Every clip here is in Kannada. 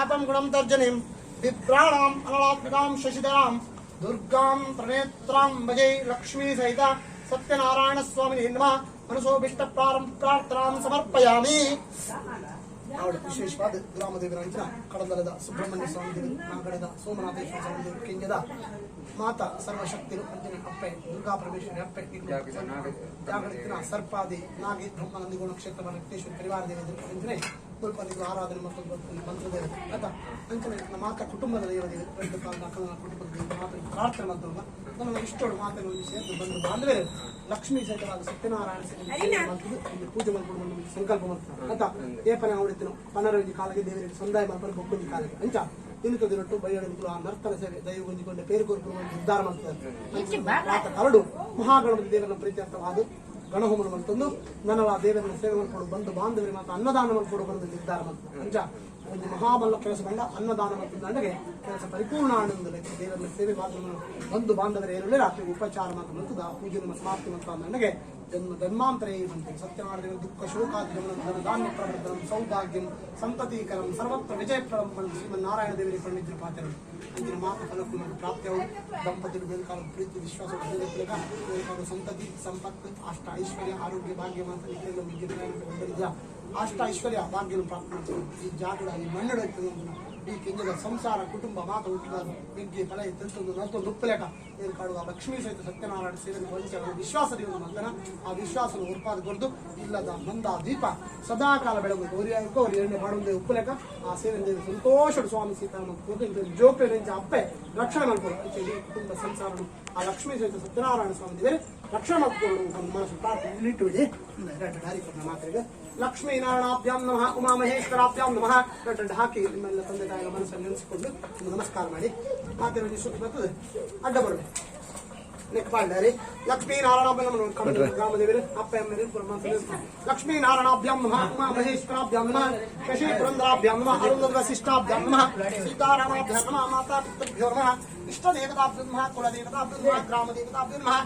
शापम गुणम तर्जनीम विप्राणाम अनलात्मिकाम शशिधराम दुर्गाम प्रणेत्रां भजे लक्ष्मी सहिता सत्यनारायण स्वामी नमः मनसोभिष्ट प्रार्थनां समर्पयामि। विशेषवाद ग्रामदेवरांच्या कडदलದ ಸುಬ್ರಹ್ಮಣ್ಯ ಸ್ವಾಮಿ ದೇವರು ನಾಗಡದ ಸೋಮನಾಥೇಶ್ವರ ಸ್ವಾಮಿ ದೇವರು ಕೆಂಜದ ಮಾತಾ ಸರ್ವಶಕ್ತಿರು ಅಂಜನ ಅಪ್ಪೆ ದುರ್ಗಾ ಪರಮೇಶ್ವರಿ ಅಪ್ಪೆ ಜಾಗೃತಿನ ಸರ್ಪಾದಿ ನಾಗಿ ಬ್ರಹ್ಮಾನಂದಿ ಕ್ಷೇತ್ರ ರಕ್ತೇಶ್ವರಿ ಪರಿವಾರ ದೇವತೆ ಅಂಜನೆ ಕುಲಪತಿಗಳು ಆರಾಧನೆ ಮತ್ತು ಮಂತ್ರ ದೇವತೆ ಆತ ಅಂಚನೆ ಮಾತಾ ಕುಟುಂಬದ ದೇವತೆ ಎರಡು ಕಾಲದ ಕುಟುಂಬದ ದೇವತೆ ಮಾತ್ರ ಪ್ರಾರ್ಥನೆ ಮಾಡ್ತಲ್ಲ ನಮ್ಮ ಇಷ್ಟೋಡು ಮಾತನ್ನು ಸೇರಿದು ಬಂದು ಬಾಂಧವೇ ಲಕ್ಷ್ಮೀ ಸಹಿತವಾದ ಸತ್ಯನಾರಾಯಣ ಇಲ್ಲಿ ಪೂಜೆ ಮಾಡ್ಕೊಂಡು ಸಂಕಲ್ಪ ಮಾಡ್ತಾರೆ ಆತ ಏಪನೆ ಅವಳಿತ್ತಿನ ಪನರವಿಜಿ ಕಾಲಕ್ಕೆ ದೇವರಿಗೆ ಸಂದಾಯ ಮಾಡ್ಕೊಂಡು ಬೊಕ್ಕೊಂಡಿ ಕಾಲಕ್ಕೆ ಅಂಚ ಇನ್ನು ದಿನಟ್ಟು ಬೈಯಡಿಗಳು ಆ ನರ್ತನ ಸೇವೆ ದೈವ ಹೊಂದಿಕೊಂಡೆ ಪೇರು ಕೋರಿಕೊಂಡು ನಿರ್ಧಾರ ಮಾಡ್ತಾರೆ ಕರಡು ಮಹಾಗಣಪತಿ ದೇವರನ್ನ ಪ್ರೀತ್ಯರ್ಥವಾದ ಗಣಹೋಮನ ಮಂತಂದು ನನ್ನ ದೇವರನ್ನ ಸೇವೆ ಮಾಡ್ಕೊಂಡು ಬಂದು ಬಾಂಧವರಿಗೆ ಮಾತ್ರ ಅನ್ನದಾನ ಮಾಡ್ಕೊಂಡು ಬಂದು ನಿರ್ಧಾರ ಮಾಡ್ತಾರೆ ಅಂಚ ಒಂದು ಮಹಾಬಲ ಕೆಲಸ ಬಂದ ಅನ್ನದಾನ ಮತ್ತು ನನಗೆ ಕೆಲಸ ಪರಿಪೂರ್ಣ ಆನಂದದಲ್ಲಿ ದೇವರ ಸೇವೆ ಮಾತ್ರ ಬಂದು ಬಾಂಧವರ ಏರಲೇ ರಾತ್ರಿ ಉಪಚಾರ ಮಾತ್ರ ಮಂತದ ಪೂಜೆ ಸಮಾಪ್ತಿ ಮಂತ್ರ ನನಗೆ ಜನ್ಮ ಜನ್ಮಾಂತರೇ ಬಂತು ಸತ್ಯನಾರಾಯಣ ದುಃಖ ಶೋಕಾದಿಗಮನ ಧಾನ್ಯ ಪ್ರವರ್ಧನಂ ಸೌಭಾಗ್ಯಂ ಸಂತತೀಕರಂ ಸರ್ವತ್ರ ವಿಜಯಪ್ರದಂ ಬಂದು ಶ್ರೀಮನ್ನಾರಾಯಣ ದೇವರಿಗೆ ಪಂಡಿತರ ಪಾತ್ರರು ಇಂದಿನ ಮಾತು ಫಲಕ್ಕೂ ಮತ್ತು ಪ್ರಾಪ್ತಿಯವರು ದಂಪತಿಗಳು ಬೇಕಾದ ಪ್ರೀತಿ ವಿಶ್ವಾಸ ಬೇಕಾದ ಸಂತತಿ ಸಂಪತ್ತು ಅಷ್ಟ ಐಶ್ವರ್ಯ ಆರೋಗ್ಯ ಭಾಗ್ಯ ಮಾತ್ರ ನಿತ್ಯಗಳು ವಿದ್ಯುತ್ ಅಷ್ಟ ಐಶ್ವರ್ಯ ಭಾಗ್ಯವನ್ನು ಪ್ರಾಪ್ತಿ ಮಾಡ್ತಾರೆ ಈ ಜಾಗದ ಈ ಮಣ್ಣು ಈ ಕೆಂಜದ ಸಂಸಾರ ಕುಟುಂಬ ಮಾತು ಹುಟ್ಟಿದ ಬೆಗ್ಗೆ ತಲೆ ತಂತೊಂದು ನಲ್ತೊಂದು ಉಪ್ಪಲೇಕ ಏನು ಕಾಡುವ ಲಕ್ಷ್ಮೀ ಸಹಿತ ಸತ್ಯನಾರಾಯಣ ಸೇವೆ ವಂಚ ವಿಶ್ವಾಸ ದೇವರು ಮಂದನ ಆ ವಿಶ್ವಾಸವನ್ನು ಉತ್ಪಾದಗೊಳ್ದು ಇಲ್ಲದ ಮಂದ ದೀಪ ಸದಾಕಾಲ ಬೆಳಗಬೇಕು ಅವ್ರು ಎಣ್ಣೆ ಮಾಡುವುದೇ ಉಪ್ಪಲೇಕ ಆ ಸೇವೆ ದೇವರು ಸಂತೋಷ ಸ್ವಾಮಿ ಸೀತಾರಾಮ ಜೋಪೆ ರೆಂಚ ಅಪ್ಪೆ ರಕ್ಷಣೆ ಮಾಡ್ಕೊಂಡು ಈ ಕುಟುಂಬ ಸಂಸಾರ ಆ ಲಕ್ಷ್ಮೀ ಸಹಿತ ಸತ್ಯನಾರಾಯಣ ಸ್ವಾಮಿ ದೇವರೇ ರಕ್ಷಣೆ ಮಾಡ್ಕೊಂಡು ಮನಸ್ಸು ಪ್ರಾರ್ಥನೆ ಇಟ್ಟುಬಿಡಿ ಮಾತ್ರೆಗೆ ಲಕ್ಷ್ಮೀ ನಾರಾಯಣಾಭ್ಯಾಂ ನಮಃ ಉಮಾ ಮಹೇಶ್ವರಾಭ್ಯಾಂ ನಮಃ ಹಾಕಿ ನಿಮ್ಮೆಲ್ಲ ತಂದೆ ತಾಯಿಗಳ ಮನಸ್ಸನ್ನು ನೆನೆಸಿಕೊಂಡು ನಮಸ್ಕಾರ ಮಾಡಿ ಮಾತೆ ಸುತ್ತ ಬರ್ತದೆ ಅಡ್ಡ ಬರಬೇಕು ನೆಕ್ಪಾಡಿ ಲಕ್ಷ್ಮೀ ನಾರಾಯಣಾಭ್ಯಾಂ ಗ್ರಾಮದೇವರು ಅಪ್ಪ ಅಮ್ಮ ಲಕ್ಷ್ಮೀ ನಾರಾಯಣಾಭ್ಯಾಂ ನಮಃ ಉಮಾ ಮಹೇಶ್ವರಾಭ್ಯಾಂ ನಮಃ ಶಶಿ ಪುರಂದರಾಭ್ಯಾಂ ನಮಃ ಅರುಂಧದ ವಸಿಷ್ಠಾಭ್ಯಾಂ ನಮಃ ಸೀತಾರಾಮಾಭ್ಯಾಂ ನಮಃ ಮಾತಾ ಪಿತೃಭ್ಯೋ ನಮಃ ಇಷ್ಟ ದೇವತಾಭ್ಯೋ ನಮಃ ಕುಲ ದೇವತಾಭ್ಯೋ ನಮಃ ಗ್ರಾಮ ದೇವತಾಭ್ಯೋ ನಮಃ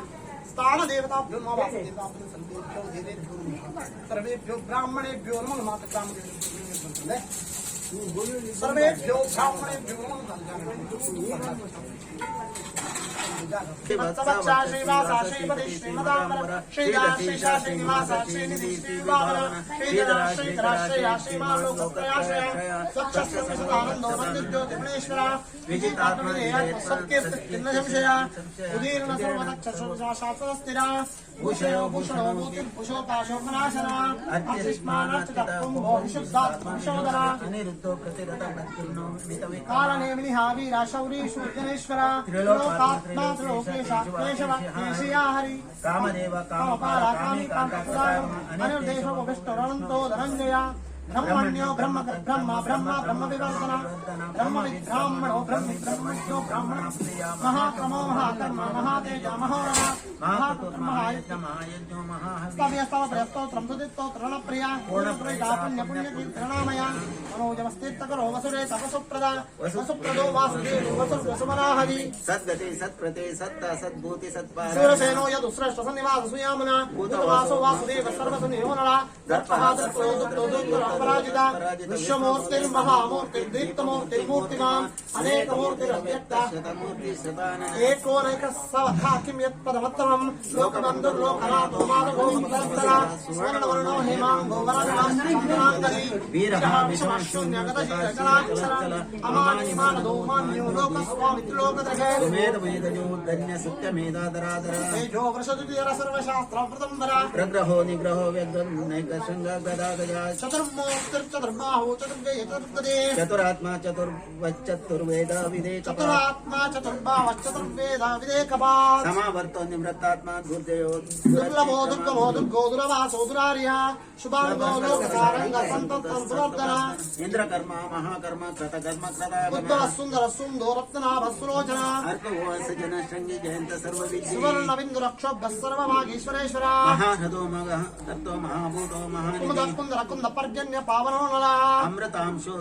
स्थान देवताभ्यो नमः वास देवताभ्यो संदेभ्यो देवेभ्यो नमः सर्वेभ्यो ब्राह्मणेभ्यो नमः माता ग्राम देवताभ्यो सर्वेभ्यो ब्राह्मणेभ्यो नमः वत्सवत्सा श्रीवासा श्रीपति श्रीमदामर श्रीदा श्रीशा श्रीनिवासा श्रीनिधि श्रीवामन श्रीधरा श्रीधरा श्रेया श्रीमालोकत्रयाश्रय स्वच्छस्य सदानन्दो नन्दिज्योतिर्गणेश्वर विजितात्मनेय सत्कीर्तिर्न संशय उदीर्ण सर्वदक्षशास्त्रस्थिरा भूषयो भूषणो भूतिर्भूषो पाशोपनाशना अतिष्मानर्चितः कुम्भो विशुद्धात्मशोधरा अनिरुद्धो प्रतिरतमत्कुर्णो मितवे कालने विनिहावीरा शौरी शूर्जनेश्वर त्रिलोकात्मा त्रिलोकेशा केशव केशिया हरि कामदेव कामपाला कामिकान्तपुराय अनिर्देशो विष्णुरनन्तो धनञ्जया ब्रह्मण्यो ब्रह्म ब्रह्म ब्रह्म ब्रह्म विवर्धन ब्रह्म विब्राह्मणो ब्रह्मज्ञो ब्राह्मण महाक्रमो महाकर्म महातेज महोरम महायज्ञो महास्तव्यस्तवत्रयस्तोत्रं सुदित्तोत्रणप्रिया पूर्णप्रिया पुण्यपुण्यकीर्तनामया मनोजमस्तीर्थकरो वसुरे तपसुप्रदा वसुप्रदो वासुदेव वसुमनाहरि सद्गति सत्प्रते सत्ता सद्भूति सत्पाद सूरसेनो यदुश्रेष्ठ सन्निवास सुयामना भूतवासो वासुदेव सर्वसंयोनरा दर्पहादर्पयो अपराजिता विश्वमूर्तिर्महामूर्तिर्दीप्तमूर्तिर्मूर्तिमान् अनेकमूर्तिरव्यक्ता एकोनैकसवथा किं यत्पदमत्तमं लोकबन्धुर्लोकनाथो माधवो मुदस्तरा स्वर्णवर्णो हेमाङ्गो वरदनाङ्गली वीरः विश्वशून्यगतशीलचराक्षर अमानिमानदो मान्यो लोकस्वामित्रिलोकदृशे सुमेधवेदयो धन्य सत्यमेधादरादर तेजो वृषदुतियर सर्वशास्त्रवृतम्बरा प्रग्रहो निग्रहो व्यग्रनैकशृङ्गगदागजा चतुर्मो चतुर्बाहु चतुर्वेद चतुर्पदे चतुरात्मा चतुर्वेद विदेक चतुरात्मा चतुर्बाह चतुर्वेद विदेकपात् समावर्तो निवृत्तात्मा दुर्जयो दुर्लभो दुर्गमो दुर्गो दुरवासो दुरार्यः शुभांगो लोकसारंग संततं सुवर्धना इंद्रकर्मा महाकर्म कृतकर्म कृता बुद्धः सुंदर सुंदो रत्नाभ सुलोचना अर्कवास जन श्रृंगी जयंत सर्वविद्ये सुवर्ण बिंदु रक्षोभ्य सर्वभागीश्वरेश्वरा महानदो मगः तत्तो महाभूतो कुमुद महानिधि कुंदर कुंद पर्जन्य पावनो नला अमृतांशो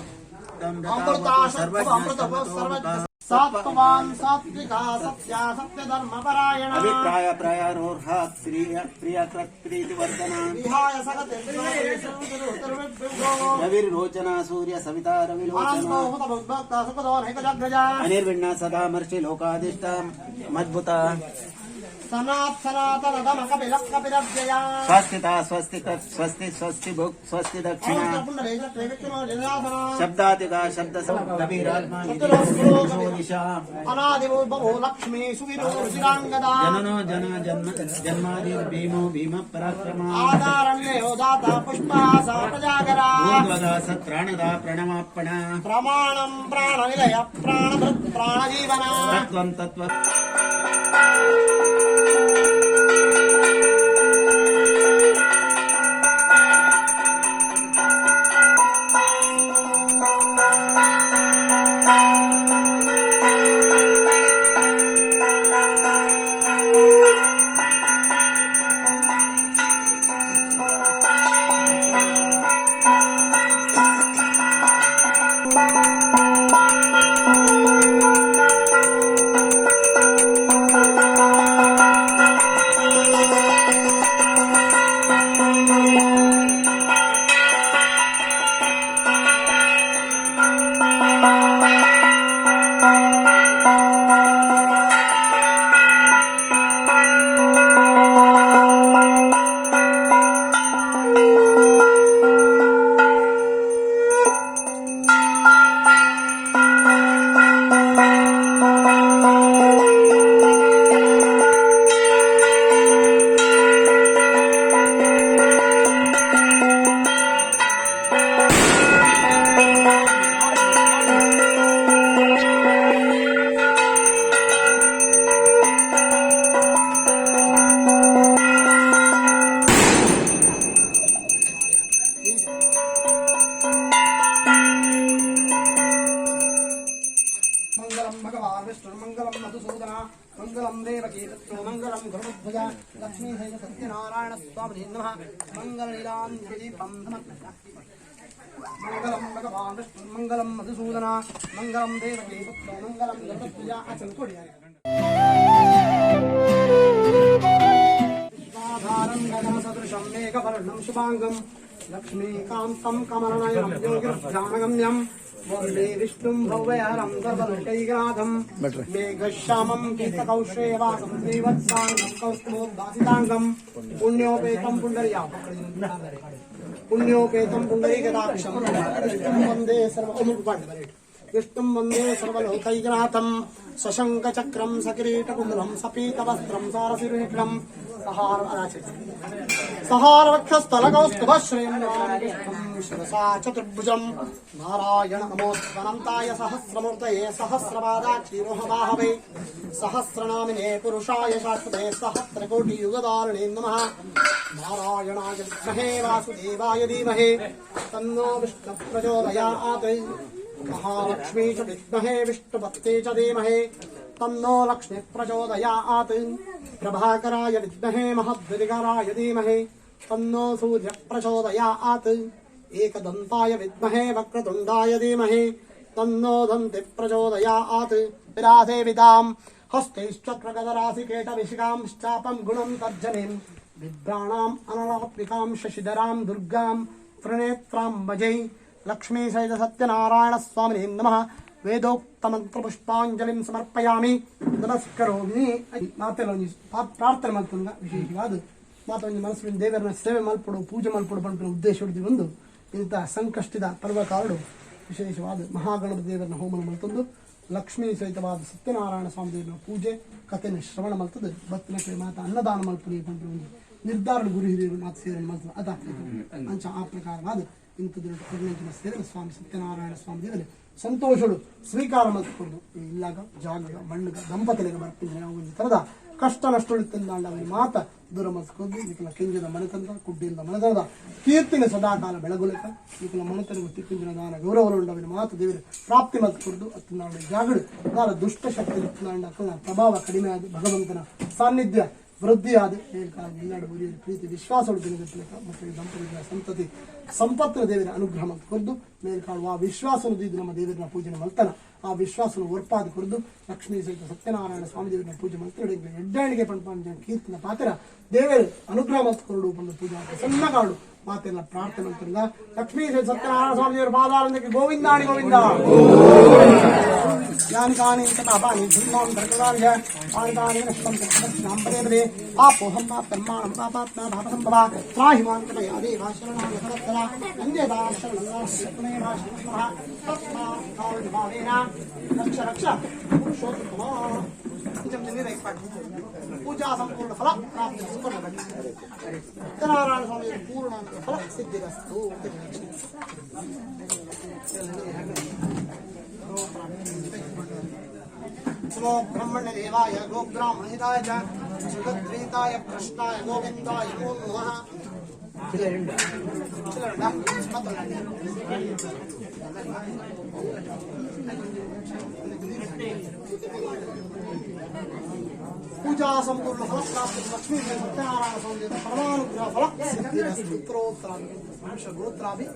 सात्वान् सात्विका सत्या सत्य धर्म परायण अभिप्राय प्रायारोहात् प्रिय प्रीतिवर्धना विहाय सगते रविर्लोचना सूर्य सविता रविलोचना अनिर्विण्णा सदा मर्षि लोकादिष्टा मद्भुता सनातन गम कपिल कपिलव्यया स्वस्तिता स्वस्ति स्वस्ति भुक् स्वस्ति दक्षिणा शब्दातिका शब्द कबीरात्मा अनादिभो लक्ष्मी सुविरो रुचिरांगदा जननो जन जन्मादि भीमो भीम पराक्रमा आदारण्यो दाता पुष्पासा प्रजागरा ऊर्ध्वदा सत्राणदा प्रणवापणा प्रमाणं प्राणनिलय प्राणभृत् प्राणजीवना तत्त्वं तत्त्व मंगलम मधुसूदना मंगलम देवकी तत्रो मंगलम धर्मध्वजा लक्ष्मी सहित सत्यनारायण स्वामी नमः मंगल लीलांदीपम मंगलम भगवान विष्णु मंगलम मधुसूदना मंगलम देवकी तत्रो मंगलम धर्मध्वजा अचल कोडिया विश्वाधारं गगन सदृशं मेघवर्णं शुभांगं लक्ष्मीकान्तं कमलनयनं योगिर्ध्यानगम्यं वन्दे विष्णुं भव्यहरं सर्वलोकैकनाथं मेघश्यामं कीर्तकौशेयवासं श्रीवत्साङ्गं कौस्तुभोद्भासिताङ्गं पुण्योपेतं पुण्डरीकटाक्षं वन्दे विष्णुं वन्दे सर्वलोकैकनाथं सशङ्खचक्रं सकिरीटकुण्डलं सपीतवस्त्रं सारसिरुनिकरं सहारवक्षस्थलकौस्तुभश्रेण्यं शिरसा चतुर्भुजं नारायण नमोऽस्त्वनन्ताय सहस्रमूर्तये सहस्रपादाक्षीरोहवाहवे सहस्रनामिने पुरुषाय शाश्वते सहस्रकोटियुगधारिणे नमः नारायणाय विद्महे वासुदेवाय धीमहि तन्नो विष्णुः प्रचोदयात् महालक्ष्मी च विद्महे विष्णुपत्ते च धीमहि तन्नो लक्ष्मी प्रचोदयात् प्रभाकराय विद्महे महद्विकराय धीमहि तन्नो सूर्य प्रचोदयात् एकदन्ताय विद्महे वक्रतुण्डाय धीमहि तन्नो दन्ति प्रचोदयात् विरासेविताम् हस्तैश्चक्रगदराशिकेटविशिखांश्चापं गुणं तर्जनीम् बिभ्राणाम् अनलात्मिकां शशिधरां दुर्गां त्रिनेत्रां भजे लक्ष्मी सहित सत्यनारायण स्वामिने नमः ವೇದೋಕ್ತಮಂತ್ರಪುಷ್ಪಾಂಜಲಿಂ ಸಮರ್ಪಯಾಮಿ ನಮಸ್ಕರೋಮಿ ಮಾತೆಲ್ಲೊಂದು ಪ್ರಾರ್ಥನೆ ಮಾಡ್ತಂಗ ವಿಶೇಷವಾದ ಮಾತೊಂದು ಮನಸ್ಸಿನ ದೇವರನ್ನ ಸೇವೆ ಮಲ್ಪಡು ಪೂಜೆ ಮಲ್ಪಡು ಬಂದ ಉದ್ದೇಶ ಹಿಡಿದು ಒಂದು ಇಂಥ ಸಂಕಷ್ಟದ ಪರ್ವಕಾರಡು ವಿಶೇಷವಾದ ಮಹಾಗಣಪತಿ ದೇವರನ್ನ ಹೋಮನ ಮಲ್ತಂದು ಲಕ್ಷ್ಮೀ ಸಹಿತವಾದ ಸತ್ಯನಾರಾಯಣ ಸ್ವಾಮಿ ದೇವರ ಪೂಜೆ ಕಥೆನ ಶ್ರವಣ ಮಲ್ತದೆ ಭಕ್ತನ ಕಡೆ ಮಾತ ಅನ್ನದಾನ ಮಲ್ಪಡಿ ಬಂದು ಒಂದು ನಿರ್ಧಾರ ಗುರು ಹಿರಿಯರು ಮಾತು ಸೇರಿ ಮಲ್ತದೆ ಅದಾಗ್ತದೆ ಅಂಚ ಆ ಪ್ರಕಾರವಾದ ಇಂಥದ್ದು ಹದಿನೆಂಟು ಸೇರಿದ ಸ್ವಾಮಿ ಸತ್ಯನಾರಾಯಣ ಸ್ವಾಮಿ ದೇವರೇ ಸಂತೋಷಗಳು ಸ್ವೀಕಾರ ಮಾಡಿಕೊಂಡು ಇಲ್ಲಾಗ ಜಾಗ ಮಣ್ಣುಗ ದಂಪತಿಗಳಿಗೆ ಬರ್ತೀನಿ ನಾವು ಒಂದು ಥರದ ಕಷ್ಟ ನಷ್ಟಗಳಿತ್ತಿಲ್ಲ ಅವನ ಮಾತ ದೂರ ಮಸ್ಕೊಂಡು ಈಕಲ ಕೆಂಜದ ಮನೆತನದ ಕುಡ್ಡಿಯಿಂದ ಮನೆತನದ ಕೀರ್ತಿನ ಸದಾಕಾಲ ಬೆಳಗುಲಕ ಈಕಲ ಮನೆತನ ತಿಕ್ಕಿಂಜಿನ ದಾನ ಗೌರವಗಳು ಅವನ ಮಾತು ದೇವರ ಪ್ರಾಪ್ತಿ ಮತ್ಕೊಂಡು ಹತ್ತಿನಾಡು ಜಾಗಗಳು ನಾರ ದುಷ್ಟ ಶಕ್ತಿ ಪ್ರಭಾವ ಕಡಿಮೆ ಆದ ಭಗವಂತನ ಸಾನ್ನಿಧ್ಯ ವೃದ್ಧಿಯಾದ ಎಲ್ಲಾಡು ಉರಿಯಲ್ಲಿ ಪ್ರೀತಿ ವಿಶ್ವಾಸಗಳು ದಿನಗಟ್ಟಲೆಕ ಮತ್ತು ದಂಪತಿಗಳ ಸಂತತಿ ಸಂಪತ್ತಿನ ದೇವರ ಅನುಗ್ರಹ ಕೊದ್ದು ಮೇಲ್ಕಾಡುವ ಆ ವಿಶ್ವಾಸನು ಇದು ನಮ್ಮ ದೇವರನ್ನ ಪೂಜೆ ಮಲ್ತನ ಆ ವಿಶ್ವಾಸನ ಒರ್ಪಾದ ಕೊರದು ಲಕ್ಷ್ಮೀ ಸಹಿತ ಸತ್ಯನಾರಾಯಣ ಸ್ವಾಮಿ ದೇವರನ್ನ ಪೂಜೆ ಮಲ್ತಡೆ ಎಡ್ಡಾಣಿಗೆ ಪಂಡ ಕೀರ್ತಿನ ಪಾತ್ರ ದೇವರು ಅನುಗ್ರಹ ಮತ್ಕೊಂಡು ಬಂದು ಪೂಜೆ ಸಣ್ಣಗಾಡು ಮಾತೆಲ್ಲ ಪ್ರಾರ್ಥನೆ ಅಂತಂದ ಲಕ್ಷ್ಮೀ ಸಹಿತ ಸತ್ಯನಾರಾಯಣ ಸ್ವಾಮಿ ದೇವರ ಪಾದಾರಂದಕ್ಕೆ ಗೋವಿಂದಾಣಿ ಗೋವಿಂದ ಯಾನಿಕಾನಿ ಕಥಾಪಾನಿ ಧರ್ಮಾಂ ಧರ್ಮರಾಜ ಆನಿಕಾನಿ ನಷ್ಟಂ ಕೃಷ್ಣಂ ಪದೇ ಆಪೋಹಂ ಪಾಪರ್ಮಾಣಂ ಪಾಪಾತ್ಮ ಭಾಪಸಂಭವ ತ್ರಾಹಿಮಾನ್ ಕಥಯಾದೇ ಭಾಷರಣಾಯ ಫಲಫಲ ವಂದೇದಾಶರಣಾಶರಣೇ ಭಾಷಣಃ ತಸ್ಮಾತ್ ರಕ್ಷ ರಕ್ಷ ಪುರುಷೋತ್ತಮ ಪೂಜಾ ಸಂಪೂರ್ಣ ಫಲ ಪ್ರಾಪ್ತಿ ಸತ್ಯನಾರಾಯಣ ಸ್ವಾಮಿಯ ಪೂರ್ಣ ಫಲ ಸಿದ್ಧಿರಸ್ತು नमो ब्रह्मण्य देवाय गो ब्राह्मणिताय च जगद्वेताय कृष्णाय गोविन्दाय नमो नमः पूजा संपूर्ण फल प्राप्ति लक्ष्मी सत्यनारायण स्वामी परमानुग्रह फल सिद्धिरस्तु उत्तरोत्तर गोत्राभि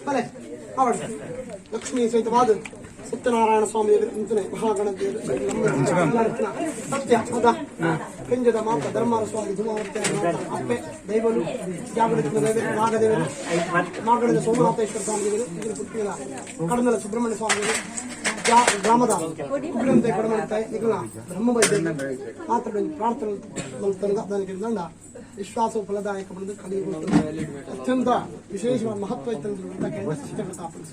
ಭಲೆ ಅವಳ ಲಕ್ಷ್ಮೀ ಸಹಿತವಾದ ಸತ್ಯನಾರಾಯಣ ಸ್ವಾಮಿ ಇಂತನೆ ಮಹಾಗಣದೇವರು ಸತ್ಯ ಹೌದಾ ಕೆಂಜದ ಮಾತ ಧರ್ಮಾರ ಸ್ವಾಮಿ ಧೂಮವರ್ತೆ ಅಪ್ಪೆ ದೈವಲು ಜಾಗೃತ ನಾಗದೇವರು ಮಾಗಣದ ಸೋಮನಾಥೇಶ್ವರ ಸ್ವಾಮಿ ದೇವರು ಪುಟ್ಟಿಗಳ ಕಡನಲ ಸುಬ್ರಹ್ಮಣ್ಯ ಸ್ವಾಮಿ ಗ್ರಾಮದ ಉಗ್ರಂತೆ ಕಡಮಂತಾಯಿ ನಿಗಲ ಬ್ರಹ್ಮ ವೈದ್ಯ ಮಾತ್ರ ಪ್ರಾರ್ಥನೆ ದಂಡ ವಿಶ್ವಾಸ ಫಲದಾಯಕ ಬಂದು ಕಲಿಯುವುದು ಅತ್ಯಂತ ವಿಶೇಷವಾದ ಮಹತ್ವ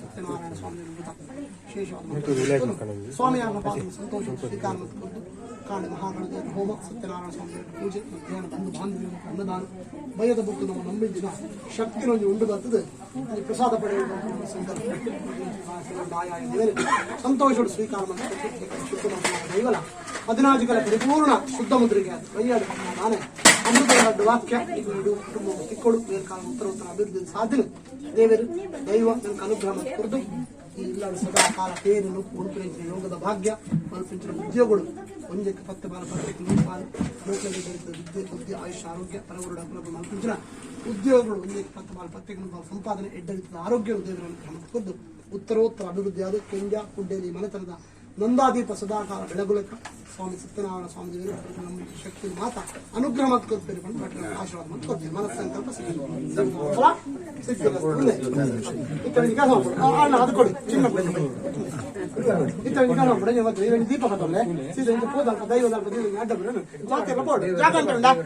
ಸತ್ಯನಾರಾಯಣ ಸ್ವಾಮಿ ವಿಶೇಷವಾದ ಸ್ವಾಮಿಯಾರ ಸಂತೋಷ ಸ್ವೀಕಾರ ಕಾಡು ಮಹಾಗಣದೇವರ ಹೋಮ ಸತ್ಯನಾರಾಯಣ ಸ್ವಾಮಿ ಪೂಜೆ ಮಧ್ಯಾಹ್ನ ಬಂದು ಬಾಂಧವ್ಯ ಅನ್ನದಾನ ಭಯದ ಬುಕ್ಕು ನಮ್ಮ ನಂಬಿದ್ದಿನ ಶಕ್ತಿನೊಂದು ಉಂಡು ಬರ್ತದೆ ಪ್ರಸಾದ ಪಡೆಯುವ ಸಂತೋಷ ಸ್ವೀಕಾರ ದೈವಲ 14 ಪರಿಪೂರ್ಣ ಶುದ್ಧ ಮುದ್ರಿಗೆ ಕೈಯಾಡು ನಾನೇ ಅಮೃತ ವಾಕ್ಯ ಕುಟುಂಬ ತಿಕ್ಕೊಡು ಬೇರ್ಕಾಲ ಉತ್ತರ ಅಭಿವೃದ್ಧಿ ಸಾಧನೆ ದೇವರು ದೈವ ನನಗೆ ಅನುಗ್ರಹ ಕುರಿತು ಈ ಇಲ್ಲ ಸದಾ ಕಾಲ ಪೇರಲು ಉಡುಪಿನ ಯೋಗದ ಭಾಗ್ಯ ಮಲ್ಪಿಂಚಿನ ಉದ್ಯೋಗಗಳು ಒಂದಕ್ಕೆ 10 ಬಾಲ 10 ಬಾಲ ಲೋಕದಲ್ಲಿ ವಿದ್ಯೆ ಬುದ್ಧಿ ಆಯುಷ್ಯ ಆರೋಗ್ಯ ಪರವರುಡ ಮಲ್ಪಿಂಚಿನ ಉದ್ಯೋಗಗಳು ಒಂದಕ್ಕೆ 10 ಬಾಲ 10 ಬಾಲ ಸಂಪಾದನೆ ಎಡ್ಡರಿತದ ಆರೋಗ್ಯ ದೇವರನ್ನು ಕ್ರಮ ಕುರಿತು ಉತ್ತರೋತ್ತರ ಅಭಿವೃದ್ಧಿಯಾದ ಕೆಂಜ ಕುಡ್ಡೇರಿ ಮನೆತನದ ನಂದಾದೀಪ ಸದಾಕಾಲ ಬೆಳಗುಲಕ ಸ್ವಾಮಿ ಸತ್ಯನಾರಾಯಣ ಸ್ವಾಮಿ ದೇವರು ನಮ್ಮ ಶಕ್ತಿ ಮಾತ ಅನುಗ್ರಹ ಮತ್ತು ಕೊಡ್ತೇವೆ ಆಶೀರ್ವಾದ ಮತ್ತು ಕೊಡ್ತೇವೆ ಮನಸ್ಸಂಕಲ್ಪ ಅದು ಕೊಡಿ ಚಿನ್ನ ದೀಪ ಕಟ್ಟೋಲ್ಲ ಸೀದಾ ದೈವದ ಅಡ್ಡ ಜಾತಿ ಎಲ್ಲ ಬೋರ್ಡ್ ಜಾಗ